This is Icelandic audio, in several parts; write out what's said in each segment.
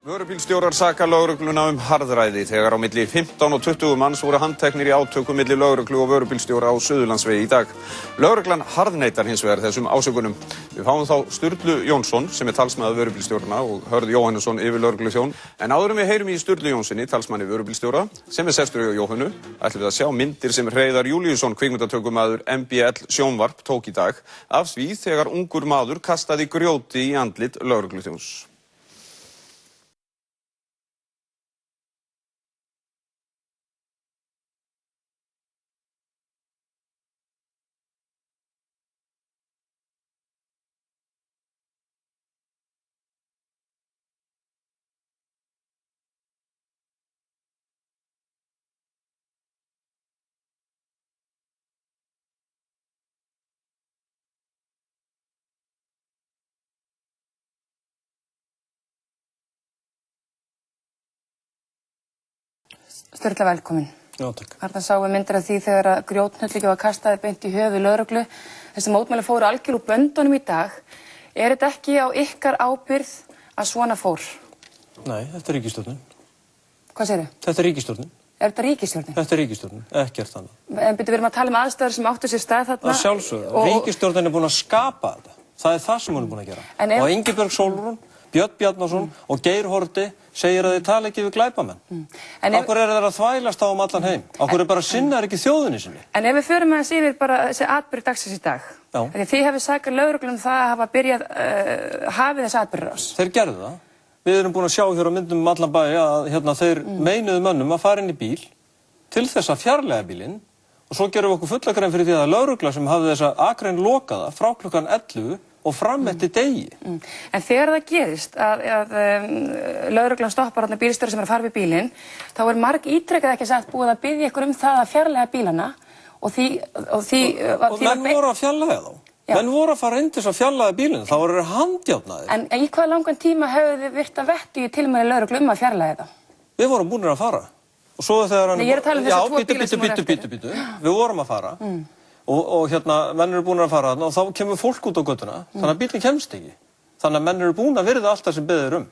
Vörubílstjórar saka lögregluna harðræði þegar á milli 15 og 20 manns voru handteknir í átökum milli lögreglu og vörubílstjóra á Suðurlandsvegi í dag. Lögreglan harðneitar hins vegar þessum ásökunum. Við fáum þá Sturlu Jónsson sem talsmaður vörubílstjórana og Hörð Jóhannesson yfirlögregluþjón. En áður en við heyrum í Sturlu Jónssoni, talsmanni vörubílstjóra, sem sestur hjá Jóhönnu, ætlum við að sjá myndir sem Hreiðar Júlíusson, kvikmyndatökumaður MBL sjónvarp tók í dag af því þegar ungur maður kastaði grjóti í andlit lögregluþjóns. Sturla, velkomin. Já, takk. Þarna sáum við myndir af því þegar að grjóthnöllíki var kastaði beint í höfuð lögreglu. Þessi mótmæli fóru algjör úr böndunum í dag. Er þetta ekki á ykkar ábyrgð að svona fór? Nei, þetta er ríkisstjórnin. Hvað segirðu? Þetta er ríkisstjórnin. Er þetta ríkisstjórnin? Þetta er ríkisstjórnin, ekkert annað. En við erum að tala um aðstæður sem áttu sér stað þarna. Það sjálfsögðu. Ríkisstjórnin er búin að skapa þetta. Það er það sem hún er búin að gera. Og Ingibjörg Sólrún, Björn Bjarnason og Geir Haarde segir að þeir tala ekki við glæpamenn. Akkur er þeir að þvælast á allan heim? Akkur er bara sinnar ekki þjóðinni sinni? En ef við förum aðeins yfir bara þessi atburði dagsins í dag. Þið hefur sakað lögreglunum það að hafa byrjað hafið þessi atburðarás. Þeir gerðu það. Við erum búin að sjá hér á myndum allan bæ að þeir meinuðu mönnum að fara inn í bíl til þess að fjarlæga bílinn og svo gerum við okkur fulla grein fyrir því að lögregla sem hafði þessa akrein lokaða frá klukkan 11 og fram eftir degi. En þegar það gerist að lögreglan stoppar þarna bílstjóra sem er að fara við bílinn, þá er marg ítrekað ekki sagt búið að biðja ykkur um það að fjarlæga bílana og menn voru að fjarlæga þá. Menn voru að fara inn til þess að fjarlæga bílinn, þá voru þeir handjárnaðir. En í hvað langan tíma hefur þið virt að vettu í tilmæli lögreglu að fjarlæga það? Við vorum búinir að fara. Og svo þegar hann... Nei, ég er að tala um þessi tvo bíla sem voru eftir. Bíddu. Við vorum að fara. Og menn eru búin að fara þarna og þá kemur fólk út á götuna, þannig að bílinn kemst ekki. Þannig að menn eru búin að virða allt það sem beðið um.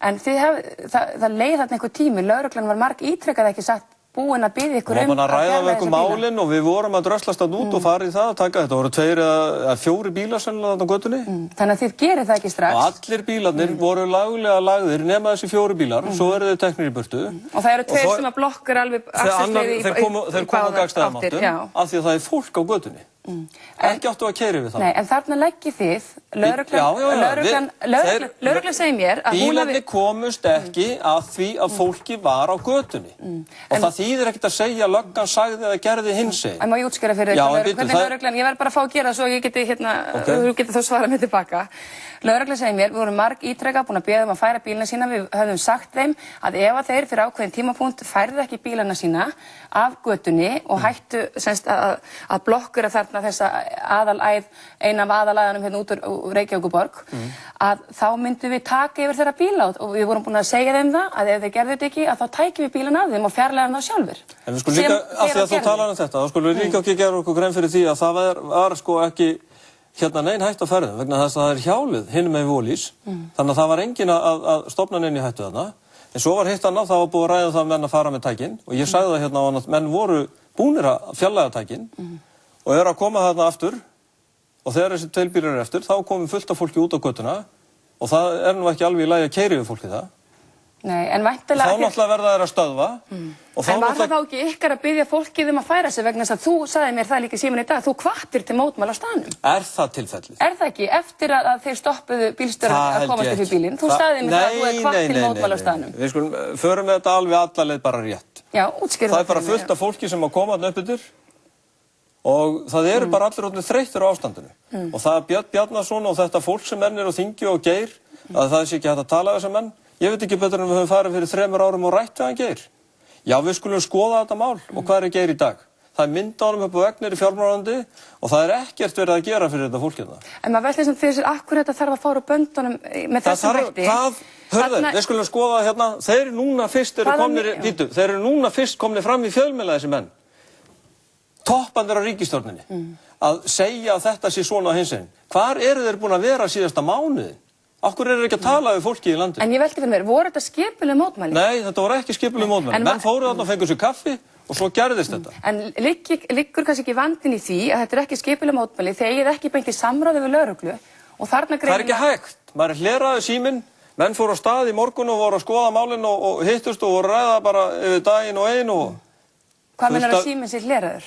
En það leið þarna einhver tími, lögreglan var marg ítrekað ekki sagt búin að biðja ykkur um að ræða við ykkur málin og við vorum að dröslast að út og fara í það að taka þetta. Það voru 2 eða 4 bílar sennilega þarna á götunni. Þannig að þið gerir það ekki strax. Og allir bílarnir voru laglega lagðir nema þessi 4 bílar, svo eru þeir teknir í burtu. Og það eru 2 sem að blokkar alveg akstursleiði þeir koma á gagnstæðamáttum af því að það er fólk á götunni. Ekki áttu að keyra við það. Nei, en þarna leggið þið, lögreglan segir mér að hún hafi... Bílarnir komust ekki að því að fólki var á götunni. Og það þýðir ekkert að segja að löggan sagði eða gerði hinsegin. En má ég útskýra fyrir hvernig lögreglan, ég verð bara að fá að gera það svo ég geti þú getur þá svarað mig tilbaka. Lögreglan segir mér, við vorum marg ítrekað búin að biðja um að færa bílana sína, við höfum sagt þeim að ef þeir fyrir ákveðin tímapunkt færðu ekki bílana sína af götunni og hættu að blokkura þarna þessa aðalæð, eina af aðalæðunum hérna út úr Reykjavíkurborg, að þá myndum við taka yfir þeirra bíla og við vorum búin að segja þeim það að ef þeir gerðu þetta ekki að þá tækjum við bílana af þeim og fjarlægum þá sjálfur. En við skulum líka, af því að þú talar um þetta, þá skulum við líka ekki gera okkur grein fyrir því að það var sko ekki nein hættu á ferðum vegna þess að það er hjálið hinum með Volís, þannig að það var engin að stofna neinn í hættu þarna. En svo var hitt annað, það var búið að ræða það menn að fara með tækin og ég sagði það hérna á að menn voru búnir að fjarlæga tækin og eru að koma þarna aftur og þegar þessi 2 bílar eru eftir, þá komum fullt af fólki út á götuna og það er nú ekki alveg í lagi að keyra við fólki það. Nei, en væntanlega... Þá náttúrulega verða þeir að stöðva. En var það þá ekki ykkar að biðja fólkið að færa sig vegna þess að þú sagði mér það líka í símanum í dag, þú hvattir til mótmæla á staðnum? Er það tilfellið? Er það ekki? Eftir að þeir stoppuðu bílstjóra að komast upp í bílinn, þú sagði mér það að þú hefði hvatt til mótmæla á staðnum. Við skulum, förum við þetta alveg alla leið bara rétt. Já, útskýrðu það. Það er bara fullt af fólki sem að koma þarna upp yfir og það eru bara allir orðnir þreyttir á ástandinu. Og það er Björn Bjarnason og þetta fólk sem menn eru á þingi og Geir, að það sé ekki hægt að tala við þessa menn. Ég veit ekki betur en við höfum farið fyrir 3 árum og rætt við hann Geir. Já, við skulum skoða þetta mál og hvað er Geir í dag? Það er mynd á honum upp á vegnir í fjármálaráðuneyti og það er ekkert verið að gera fyrir þetta fólk hérna. En maður veltir sem fyrir sér akkur þetta þarf að fara úr böndunum með þessum hætti. Hörðu, við skulum skoða hérna, þeir eru núna fyrst komnir fram í fjölmiðla þessi menn. Toppandir á ríkisstjórninni að segja að þetta sé svona hinsegin. Hvar eru þeir búin að vera síðasta mánuði? Af hverju eru ekki að tala við fólkið í landinu? En ég velti fyrir mér, voru þetta skipuleg mótmæli? Nei, þetta voru ekki skipuleg mótmæli. Menn fóru þarna og fengu sér kaffi og svo gerðist þetta. En liggur kannski ekki vandinn í því að þetta er ekki skipuleg mótmæli, þegar ég er ekki beint í samráði við lögreglu og þarna greinilega... Það er ekki hægt. Maður hleraði síminn, menn fóru á stað í morgun og voru að skoða málin og hittust og voru ræða bara yfir daginn og einn og... Hvað meinar að síminn sé hleraður?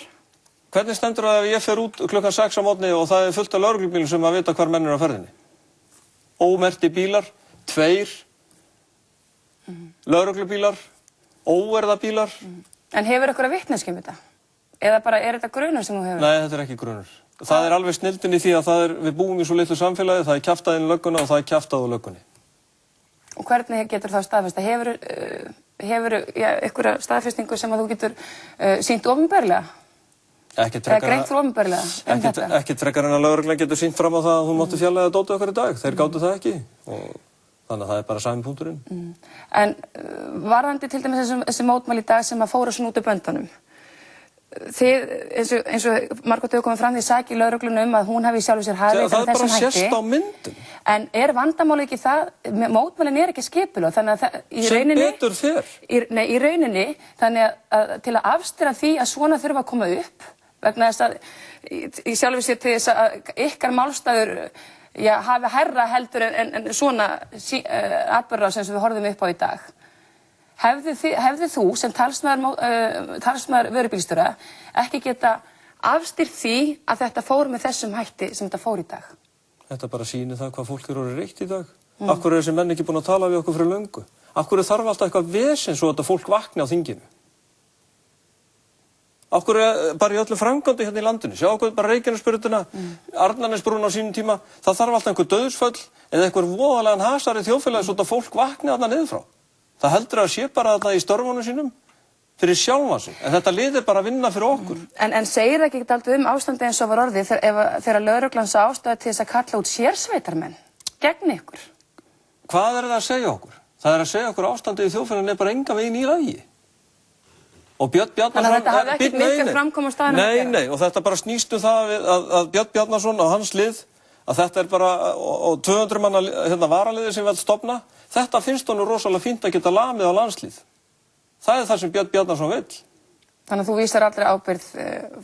Hvernig stendur það ef ég fer út klukkan 6 á morgni og það er fullt af lögreglubílum sem að vita hvar menn eru á ferðinni? Ómerkti bílar, 2 lögreglubílar, óerðabílar. En hefur ykkur að vitneskju um þetta? Eða bara er þetta grunur sem þú hefur? Nei, þetta er ekki grunur. Það er alveg snilldin í því að við búum í svo litlu samfélagi, það er kjaftað inn í lögguna og það er kjaftað á löggunni. Og hvernig getur það staðfesta? Hefur ykkur staðfestingu sem að þú getur sýnt opinberlega? Eða greint frá opinberlega um þetta? Ekkert frekar en að lögreglan getur sýnt fram á það að hún mátti fjarlægja dótið okkar í dag. Þeir gátu það ekki og þannig að það er bara sami punkturinn. En varðandi til dæmis þessi mótmæli í dag sem að fóru svona út af böndunum. Þið, eins og Margot hefur komið fram, þið sakið lögreglunum að hún hafi sjálfur sér hafið það er bara sérst á myndum. En er vandamáli ekki það, mótmælin er ekki skipulag, þannig að í rauninni... Sem betur fer. Nei, í rauninni, þannig að til að afstýra því að svona þurfa að koma upp, vegna þess að í sjálfur sér til þess að ykkar málstæður hafi hærra heldur en svona atburðarás sem við horfum upp á í dag. Hefði þú sem talsmaður vörubílstjóra ekki geta afstýrt því að þetta fór með þessum hætti sem þetta fór í dag? Þetta bara sýnir það hvað fólk orðið reitt í dag. Af hverju er þessi menn ekki búin að tala við okkur fyrir löngu? Af hverju þarf alltaf eitthvað vesen svo að þetta fólk vakni á þinginu? Af hverju bara í öllu framkvæmdi hérna í landinu? Sjá okkur bara Reykjanesbrautina, Arnarnesbrún á sínum tíma. Það þarf alltaf einhver dauðsföll eða einhver voðalegan hasar í þjóðfélagi svo að fólk vakni þarna niður frá. Það heldur að sé bara þarna í störfunum sínum fyrir sjálfa sig. En þetta liðir bara að vinna fyrir okkur. En segir það ekki alltaf ástandi eins og var orðið þegar lögreglan sá ástæðu til þess að kalla út sérsveitarmenn gegn ykkur? Hvað er það að segja okkur? Það er að segja okkur ástandið í þjóðfélaginu er bara engan veginn í lagi. Og Björn Bjarnason... Þannig að þetta hafði ekkert mikið framkoma á staðnum að gera? Nei, og þetta bara snýst það að Björn Bjarnason og hans lið, að þetta er bara, og 200 manna varaliði sem við ætlum stofna, þetta finnst honum rosalega fínt að geta lamið á landslið. Það er það sem Björn Bjarnason vill. Þannig að þú vísar aldrei ábyrgð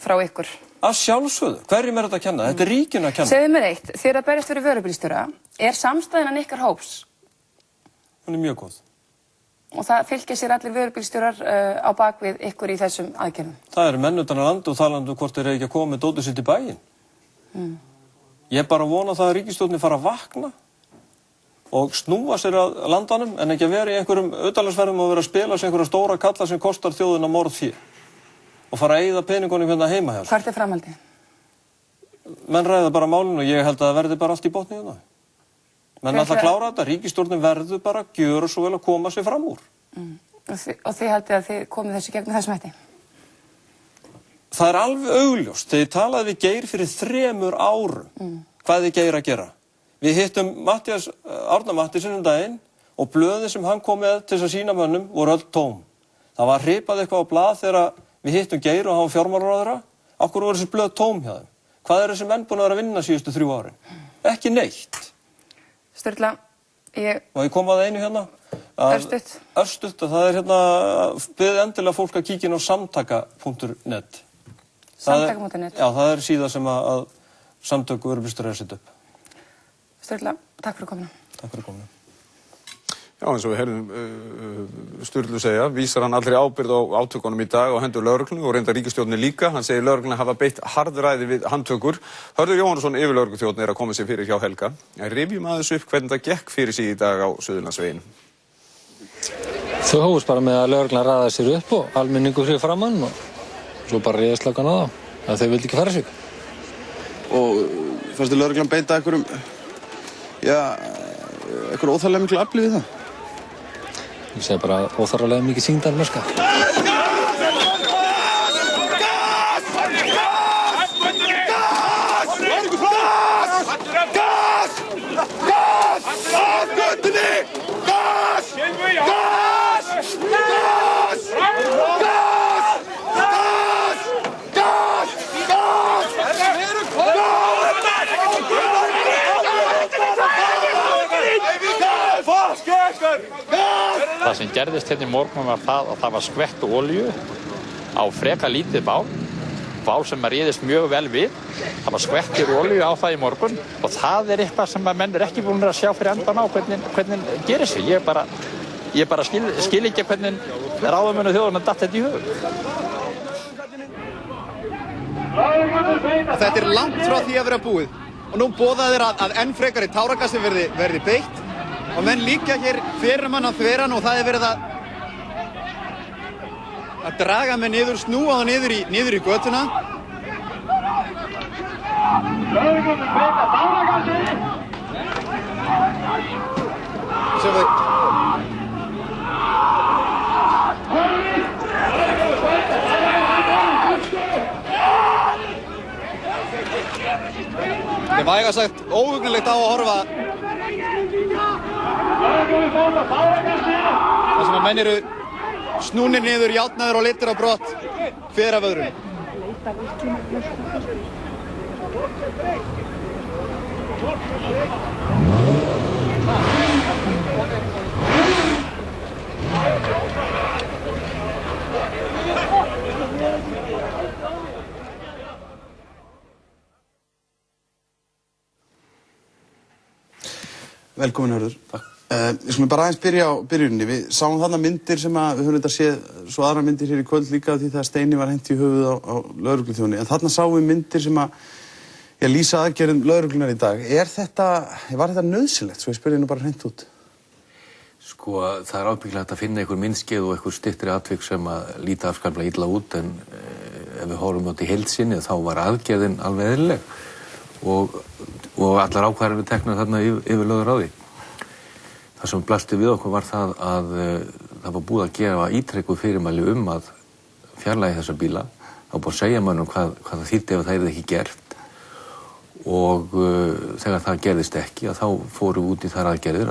frá ykkur? Að sjálfsögðu. Hverjum er þetta að kenna? Þetta er ríkinu að kenna. Segðu mér eitt, þér að berjast fyrir vörubílstjóra, er samstæðan ykkar hóps? Hún er mjög góð. Og það fylgja sér allir vörubílstjórar á bakvið ykkur í þessum aðgerðum? Það eru menn utan að landa og talandi hvort þeir ekki að koma með dótið sitt í bæinn. Ég bara vona það að ríkisstjórnin fara að vakna og snúa sér að landanum en ekki að vera í einhverjum utanlandsferðum og vera að spila sér einhverja stóra kalla sem kostar þjóðina morðfé og fara að eyða peningunum hérna heima hjá sér. Hvert er framhaldið? Menn ræða bara málinu og ég held að það verði bara allt í botni hérna. Menn ætla að klára þetta, ríkisstjórnin verður bara að gjöra svo vel að koma sér fram úr. Og þið haldið að þið komið þessu gegn þessum hætti? Það er alveg augljóst. Þegar ég talaði við Geir fyrir 3 árum, hvað er Geir að gera? Við hittum Árna Matthíasson daginn og blöðin sem hann kom með til þess að sýna mönnum voru öll tóm. Það var hripað eitthvað á blað þegar við hittum Geir og hann var fjármálaráðherra. Af hverju voru þessi blöð tóm hjá þeim? Hvað eru þessi menn búin að vera að vinna síðustu 3 árin? Ekki neitt. Sturla, Og ég kom að einu hérna. Örstutt. Örstutt, það er hérna, byrðið endilega fólk að kíkja inn á samtaka.net. Samtaka.net? Já, það er síða sem að samtöku vörubílstjóra er að setja upp. Sturla, takk fyrir komuna. Takk fyrir komuna. Já, eins og við heyrðum Sturlu segja, vísar hann allri ábyrgð á átökunum í dag á hendur lögreglunni og reyndar ríkisstjórninni líka. Hann segir lögreglunni hafa beitt harðræði við handtökur. Hörður Jóhannesson yfirlögregluþjónn er að koma sér fyrir hjá Helga. En rifjum aðeins upp hvernig það gekk fyrir sig í dag á Suðurlandsveginum. Þau hófust bara með að lögreglan raðaði sér upp og almenningur fyrir framann og svo bara réðslagan á það. Að þau vildi ekki fara sig. Og fannstu lögreglan beita einhverjum óþarflega miklu afli við það? Ég segi bara óþarflega mikið sýndarmennska. Það sem gerðist hérna í morgun var það að það var skvett olíu á freka lítið bál sem réðist mjög vel við. Það var skvettir olíu á það í morgun og það eitthvað sem menn ekki búin að sjá fyrir endan á hvernig gerir sig. Ég bara skil ekki hvernig ráðamennu þjóðarinnar datt þetta í hug. Þetta langt frá því að vera búið og nú boða þeir að enn frekari táragassi verði beitt og menn líka hér fyrir mann á þveran og það verið að draga með niður, snúa það niður í götuna. Það er vægast sagt óhugnilegt á að horfa þar sem að menn eru snúnir niður, járnaður og leiddir á brott hver af öðrum. Velkomin, Hörður. Takk. Við skulum bara aðeins byrja á byrjuninni. Við sáum þarna myndir sem við höfum þetta séð, svo aðra myndir hér í kvöld líka því það Steini var hent í höfuð á lögregluþjóni. En þarna sáum við myndir sem lýsa aðgerðum lögreglunar í dag. Var þetta nauðsynlegt? Svo ég spyr nú bara hreint út. Sko, það ábyggilegt að finna einhver myndskeið og einhver styttri atvik sem líta afskaplega illa út en ef við horfum átt í heild sinni þá var aðgerðin alveg eðlileg og allar ákvarðanir teknar þarna yfir lögur á því. Það sem blasti við okkur var það að það var búið að gefa ítrekuð fyrirmæli að fjarlægi þessa bíla. Það var búið að segja mönnum hvað það þýddi ef það yrði ekki gert og þegar það gerðist ekki þá fórum við út í þær aðgerðir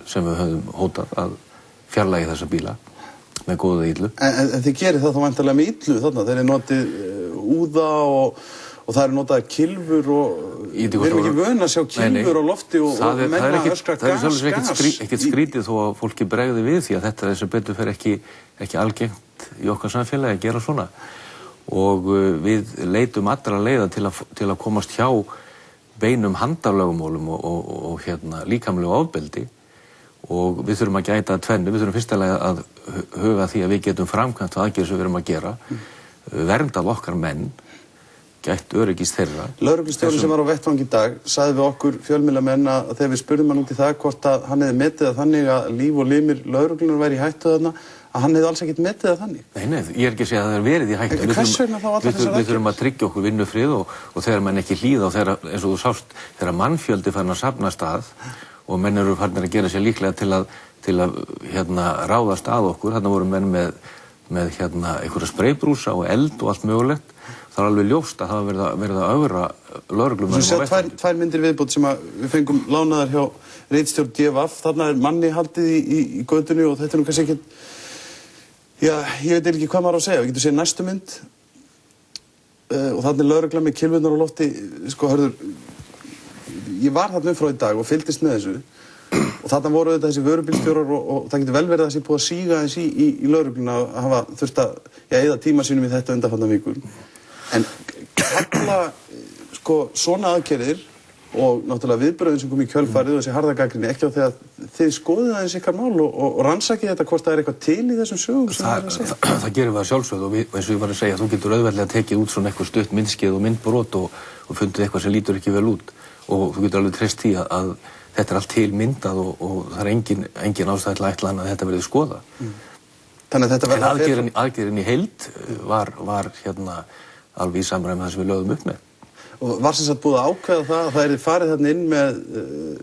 sem við höfum hótað að fjarlægi þessa bíla með góðu illu. En þið gerir það þá væntanlega með illu þarna? Þeir eru notið úða og það eru notaðar kylfur og við erum ekki vön að sjá kylfur á lofti og menna öskra gas. Það er ekkert skrítið þó að fólki bregði við því að þetta sem betur fer ekki algengt í okkar samfélagi að gera svona. Og við leitum allra leiða til að komast hjá beinum handalögumálum og líkamlegu ofbeldi og við þurfum að gæta tvennu. Við þurfum fyrstilega að huga því að við getum framkvæmt aðgerðir sem við erum að gera, verndað okkar menn, gætt öryggis þeirra. Lögreglustjórinn sem var á vettvang í dag sagði við okkur fjölmiðlamenn að þegar við spurðum hann út í það hvort að hann hefði metið það þannig að líf og limir lögreglunar væri í hættu þarna að hann hefði alls ekkert metið það þannig. Nei, ég er ekki að segja að það er verið í hættu. Hvers vegna þá allar þessar aðgerðir? Við þurfum að tryggja okkur vinnufrið og þegar menn ekki hlýða og eins og þú sást þegar mannfjöldi farin að safnast að og menn eru farin að gera sér líklega til að ráðast að okkur. Þarna voru menn með einhverja spreybrúsa og eld og allt mögulegt. Það er alveg ljóst að það hafa verið að ögra lögreglumönnum á vettvangi. Tvær myndir viðbót sem við fengum lánaðar hjá ritstjórn DFF. Þarna er manni haldið í götunni og þetta er nú kannski ekkert, ég veit ekki hvað maður á að segja. Við getum séð næstu mynd og þarna er lögregla með kylfurnar á lofti. Sko, Hörður, ég var þarna frá í dag og fylgdist með þessu og þarna voru þetta þessi vörubílstjórar og það getur vel verið að það sé búið að síga eins í lögregluna að hafa þurft að eyða tíma sínum í þetta undanfarna vikur. En kalla svona aðgerðir og náttúrulega viðbröðin sem kom í kjölfarið og þessi harða gagnrýni ekki á þegar þið skoðið aðeins ykkar mál og rannsakið þetta hvort það er eitthvað til í þessum sögum sem það er að segja. Það gerir við að sjálfsögðu og eins og ég var að segja þú getur auðveldlega tekið út svona eitthvað stutt myndskeið og myndbrot og fundið eitthvað sem lítur ekki vel út og þú getur alveg treyst því að þetta er allt til myndað og það er engin ástæða til að ætla að þetta verði skoðað. Þannig að þetta verði aðgerðin í heild var alveg í samræmi það sem við lögðum upp með. Og var sem sagt búið að ákveða það að það yrði farið þarna inn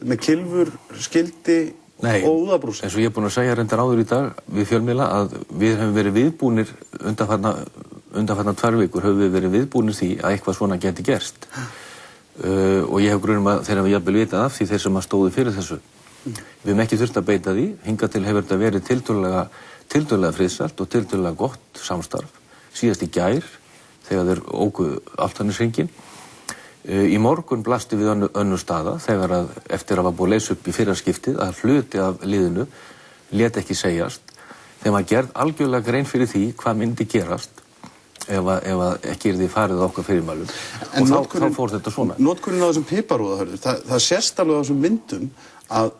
með kylfur, skildi og úðabrúsa? Nei, eins og ég er búinn að segja reyndar áður í dag við fjölmiðla að við höfum verið viðbúnir undanfarnar 2 vikur höfum við verið viðbúnir því að eitthvað svona geti gerst. Og ég hef grunum að þeir hafa jafnvel vitað af því þeir sem stóðu fyrir þessu. Við höfum ekki þurft að beita því, hingað til hefur þetta verið tiltölulega friðsælt og tiltölulega gott samstarf. Síðast í gær þegar þeir óku Álftaneshringinn. Í morgun blasti við önnur staða þegar eftir að var búið að leysa upp í fyrra skiptið að hluti af liðinu lét ekki segjast. Þeim var gerð algjörlega grein fyrir því hvað myndi gerast ef ekki yrði farið á okkar fyrirmælum. Og þá fór þetta svona. Notkunin á þessum piparúða, hörðu, það sést alveg á þessum myndum að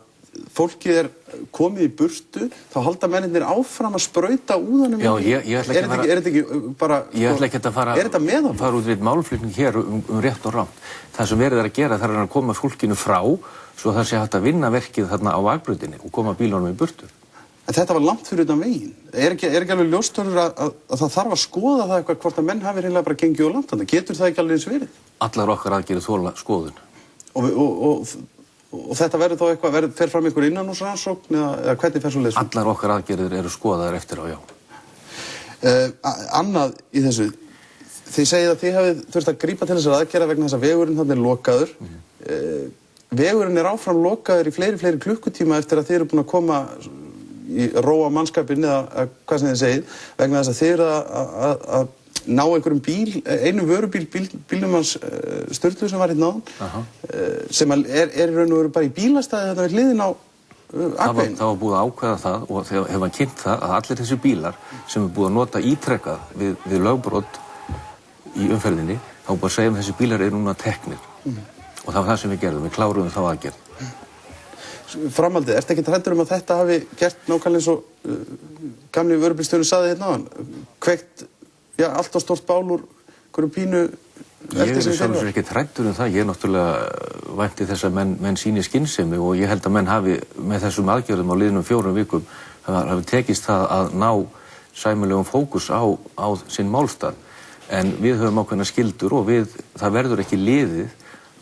fólkið komið í burtu, þá halda mennirnir áfram að sprauta úðanum. Já, ég ætla ekki að fara... Er þetta ekki bara... Ég ætla ekki að fara út við málflutning hér rétt og rátt. Það sem verið að gera, það að koma fólkinu frá, svo það sé hægt að vinna verkið þarna á akbrautinni og koma bílunum í burtu. En þetta var langt fyrir utan veginn. Er ekki alveg ljóstörður að það þarf að skoða það eitthvað hvort að menn hafi reynilega bara gengið á langt þarna? Getur það ekki alveg eins verið? Allar okkar aðgerðir þola skoðun. Og þetta verður þá eitthvað, fer fram einhver innanhúsrannsókn eða hvernig fer svo leið? Allar okkar aðgerðir eru skoðaðar eftir á, já. Annað í þessu, þið segið að þið hafið þurft að grípa til þessar aðgerða vegna þess að vegurinn þarna lokaður. Vegurinn áfram lokaður í fleiri klukkutíma eftir að þið eru búin að koma í róa mannskapinn eða hvað sem þið segið, vegna þess að þið eru að ná einhverjum bíl, einum vörubíl, bílnum hans Sturlu sem var hérna áðan, sem er í raun og veru bara í bílastæði þetta við hliðin á akveginn. Það var búið að ákveða það og hefur maður kynnt það að allir þessi bílar sem er búið að nota ítrekkað við lögbrot í umferðinni, þá er búið að segja að þessi bílar eru núna teknir. Og það var það sem við gerðum, við kláruðum þá aðgerð. Framhaldið, ertu ekki hræddur að þetta hafi gert nákvæmlega eins og gamli vörubílstjórinn sagði hérna áðan, kveikt allt á stórt bál úr einhverjum pínu eftir sem þeir var? Ég er ekki hræddur það, ég er náttúrulega vænti þess að menn sýni skynsemi og ég held að menn hafi með þessum aðgerðum á liðnum 4 vikum hafi tekist það að ná sæmilegum fókus á sinn málstað. En við höfum ákveðna skyldur og það verður ekki liðið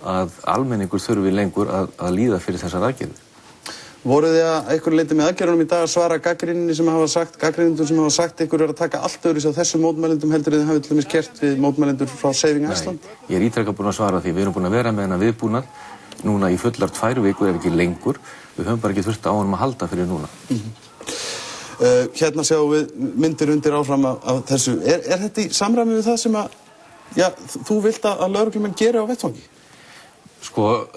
að almenningur þurfi lengur að líða fyrir þessar aðgerðir. Voruð þið að einhverju leyti með aðgerðunum í dag að svara gagnrýnendum sem hafa sagt ykkur að taka allt öðruvísi á þessum mótmælendum heldur þið hafið til dæmis gert við mótmælendur frá Saving Iceland? Nei, ég er ítrekað búinn að svara því. Við erum búin að vera með þennan viðbúnað núna í fullar 2 vikur ef ekki lengur. Við höfum bara ekki þurft á honum að halda fyrir núna. Hérna sjáum við myndir undir áfram af þessu. Er þetta í samræmi við það sem þú vilt að lögreglumenn geri á vettvangi? Sko,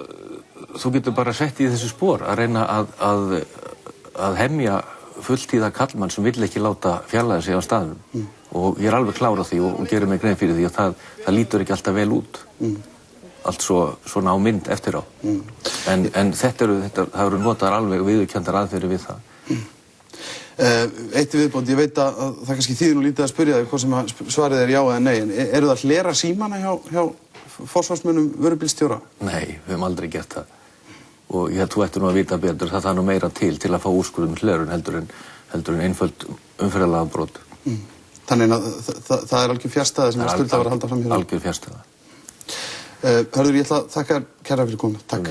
þú getur bara sett í þessu spor að reyna að hemja fulltíða kallmann sem vill ekki láta fjarlægja sig á staðnum. Og ég er alveg klár á því og gerir mig grein fyrir því að það lítur ekki alltaf vel út. Allt svona á mynd eftir á. En það eru notaðar alveg viðurkenndar aðferðir við það. Eitt viðbót, ég veit að það kannski þýðir nú lítið að spyrja þig hvort sem svarið er já eða nei, en eru það hlera símana hjá forsvarsmönnum vörubílstjóra? Nei, við höfum aldrei gert það. Og ég held þú ættir nú að vita betur, það er nú meira til að fá úrskurðum hlerun heldur en einföld umferðarlagabrot. Þannig að það er algjör fjarstæða sem Sturla var að halda fram hér? Algjör fjarstæða. Hörður, ég ætla að þakka kærlega fyrir komuna. Takk.